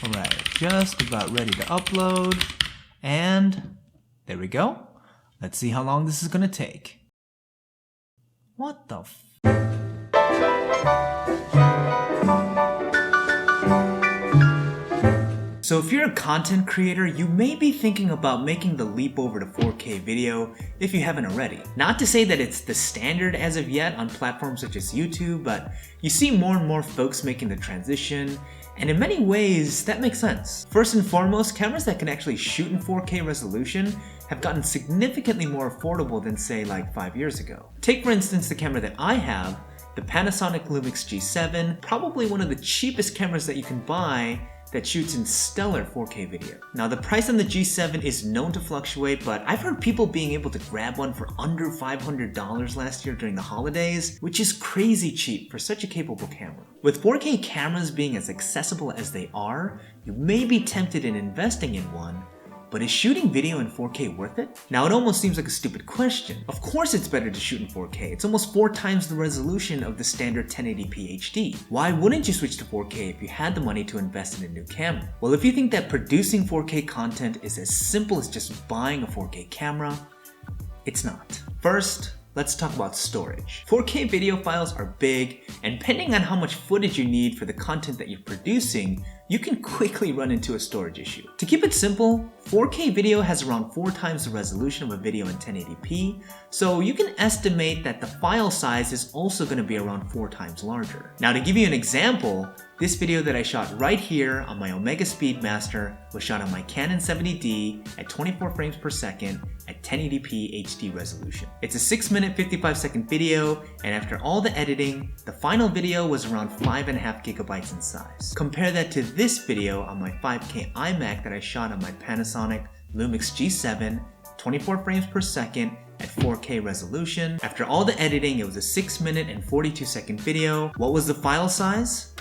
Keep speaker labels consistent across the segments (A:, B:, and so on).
A: Alright, just about ready to upload. And there we go. Let's see how long this is gonna take. What the f... So if you're a content creator, you may be thinking about making the leap over to 4K video if you haven't already. Not to say that it's the standard as of yet on platforms such as YouTube, but you see more and more folks making the transition, and in many ways, that makes sense. First and foremost, cameras that can actually shoot in 4K resolution have gotten significantly more affordable than say like 5 years ago. Take for instance the camera that I have, the Panasonic Lumix G7, probably one of the cheapest cameras that you can buy that shoots in stellar 4K video. Now the price on the G7 is known to fluctuate, but I've heard people being able to grab one for under $500 last year during the holidays, which is crazy cheap for such a capable camera. With 4K cameras being as accessible as they are, you may be tempted in investing in one, but is shooting video in 4K worth it? Now it almost seems like a stupid question. Of course it's better to shoot in 4K. It's almost 4 times the resolution of the standard 1080p HD. Why wouldn't you switch to 4K if you had the money to invest in a new camera? Well, if you think that producing 4K content is as simple as just buying a 4K camera, it's not. First, let's talk about storage. 4K video files are big, and depending on how much footage you need for the content that you're producing, you can quickly run into a storage issue. To keep it simple, 4K video has around 4 times the resolution of a video in 1080p, so you can estimate that the file size is also going to be around 4 times larger. Now to give you an example, this video that I shot right here on my Omega Speedmaster was shot on my Canon 70D at 24 frames per second at 1080p HD resolution. It's a 6-minute 55-second video, and after all the editing, the final video was around 5.5 gigabytes in size. Compare that to this video on my 5K iMac that I shot on my Panasonic Lumix G7, 24 frames per second at 4K resolution. After all the editing, it was a 6-minute and 42-second video. What was the file size?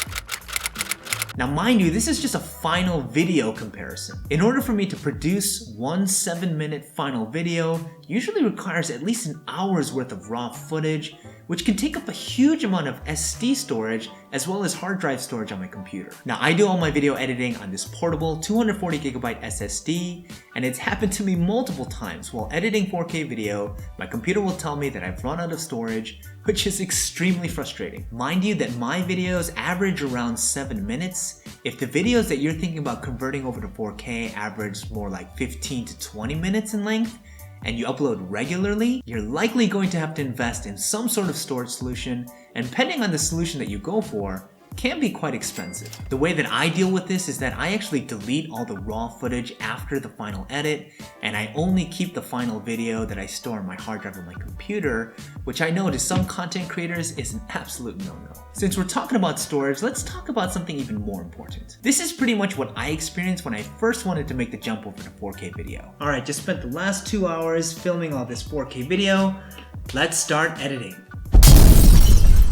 A: Now mind you, this is just a final video comparison. In order for me to produce one 7-minute final video, usually requires at least an hour's worth of raw footage, which can take up a huge amount of SD storage as well as hard drive storage on my computer. Now I do all my video editing on this portable 240GB SSD, and it's happened to me multiple times. While editing 4K video, my computer will tell me that I've run out of storage, which is extremely frustrating. Mind you that my videos average around 7 minutes. If the videos that you're thinking about converting over to 4K average more like 15 to 20 minutes in length, and you upload regularly, you're likely going to have to invest in some sort of storage solution, and depending on the solution that you go for, can be quite expensive. The way that I deal with this is that I actually delete all the raw footage after the final edit, and I only keep the final video that I store on my hard drive on my computer, which I know to some content creators is an absolute no-no. Since we're talking about storage, let's talk about something even more important. This is pretty much what I experienced when I first wanted to make the jump over to 4K video. Alright, just spent the last 2 hours filming all this 4K video. Let's start editing.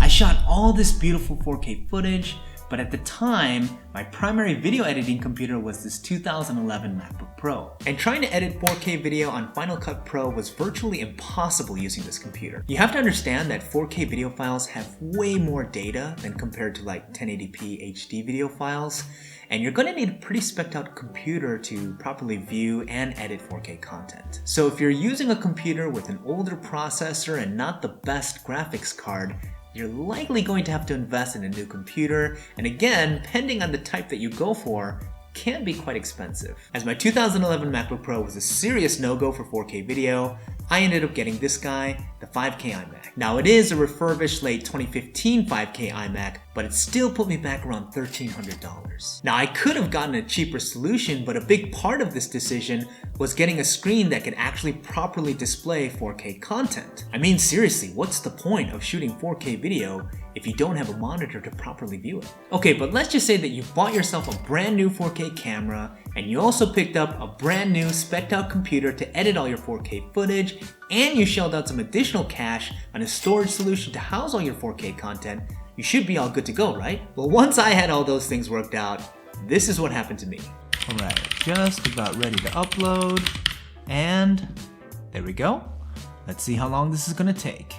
A: I shot all this beautiful 4K footage, but at the time, my primary video editing computer was this 2011 MacBook Pro. And trying to edit 4K video on Final Cut Pro was virtually impossible using this computer. You have to understand that 4K video files have way more data than compared to like 1080p HD video files, and you're going to need a pretty spec'd out computer to properly view and edit 4K content. So if you're using a computer with an older processor and not the best graphics card, you're likely going to have to invest in a new computer, and again, depending on the type that you go for, can be quite expensive. As my 2011 MacBook Pro was a serious no-go for 4K video, I ended up getting this guy, the 5K iMac. Now it is a refurbished late 2015 5K iMac, but it still put me back around $1,300. Now I could have gotten a cheaper solution, but a big part of this decision was getting a screen that could actually properly display 4K content. I mean seriously, what's the point of shooting 4K video if you don't have a monitor to properly view it? Okay, but let's just say that you bought yourself a brand new 4K camera, and you also picked up a brand new spec'd out computer to edit all your 4K footage, and you shelled out some additional cash on a storage solution to house all your 4K content. You should be all good to go, right? Well, once I had all those things worked out, this is what happened to me. Alright, just about ready to upload, and there we go. Let's see how long this is gonna take.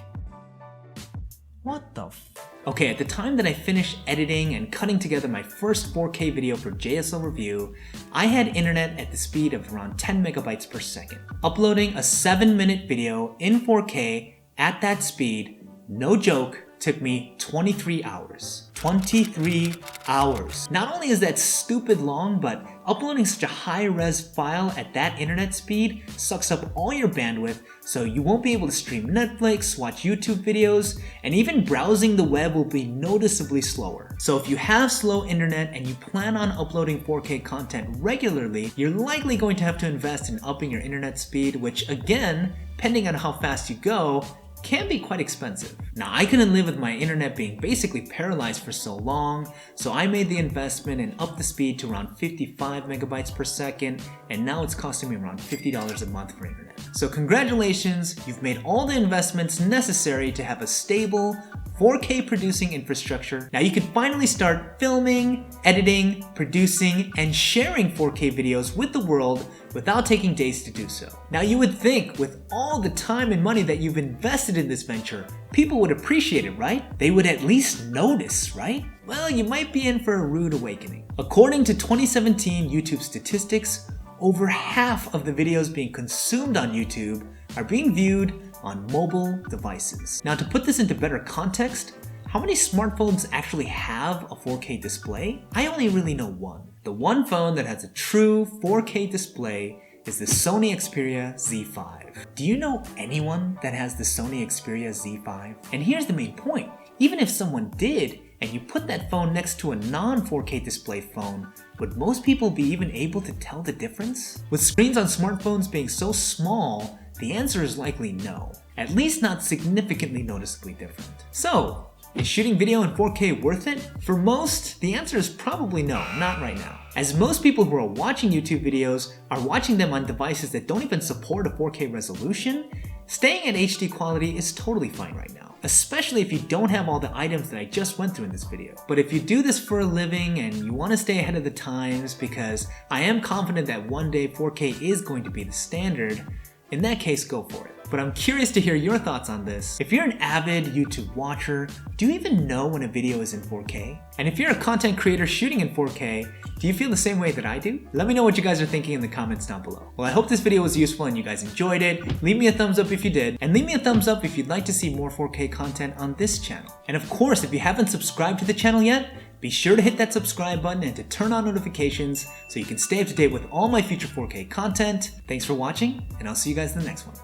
A: What the f... Okay, at the time that I finished editing and cutting together my first 4K video for JSL Review, I had internet at the speed of around 10 megabytes per second. Uploading a 7-minute video in 4K at that speed, no joke, took me 23 hours. 23 hours. Not only is that stupid long, but uploading such a high-res file at that internet speed sucks up all your bandwidth, so you won't be able to stream Netflix, watch YouTube videos, and even browsing the web will be noticeably slower. So if you have slow internet and you plan on uploading 4K content regularly, you're likely going to have to invest in upping your internet speed, which again, depending on how fast you go, can be quite expensive. Now, I couldn't live with my internet being basically paralyzed for so long, so I made the investment and upped the speed to around 55 megabytes per second, and now it's costing me around $50 a month for internet. So congratulations, you've made all the investments necessary to have a stable 4K producing infrastructure. Now you can finally start filming, editing, producing, and sharing 4K videos with the world without taking days to do so. Now you would think with all the time and money that you've invested in this venture, people would appreciate it, right? They would at least notice, right? Well, you might be in for a rude awakening. According to 2017 YouTube statistics, over half of the videos being consumed on YouTube are being viewed on mobile devices. Now to put this into better context, how many smartphones actually have a 4K display? I only really know one. The one phone that has a true 4K display is the Sony Xperia Z5. Do you know anyone that has the Sony Xperia Z5? And here's the main point. Even if someone did, and you put that phone next to a non-4K display phone, would most people be even able to tell the difference? With screens on smartphones being so small, the answer is likely no. At least not significantly noticeably different. So, is shooting video in 4K worth it? For most, the answer is probably no, not right now. As most people who are watching YouTube videos are watching them on devices that don't even support a 4K resolution, staying at HD quality is totally fine right now, especially if you don't have all the items that I just went through in this video. But if you do this for a living and you want to stay ahead of the times, because I am confident that one day 4K is going to be the standard, in that case, go for it. But I'm curious to hear your thoughts on this. If you're an avid YouTube watcher, do you even know when a video is in 4K? And if you're a content creator shooting in 4K, do you feel the same way that I do? Let me know what you guys are thinking in the comments down below. Well, I hope this video was useful and you guys enjoyed it. Leave me a thumbs up if you did, and leave me a thumbs up if you'd like to see more 4K content on this channel. And of course, if you haven't subscribed to the channel yet, be sure to hit that subscribe button and to turn on notifications so you can stay up to date with all my future 4K content. Thanks for watching, and I'll see you guys in the next one.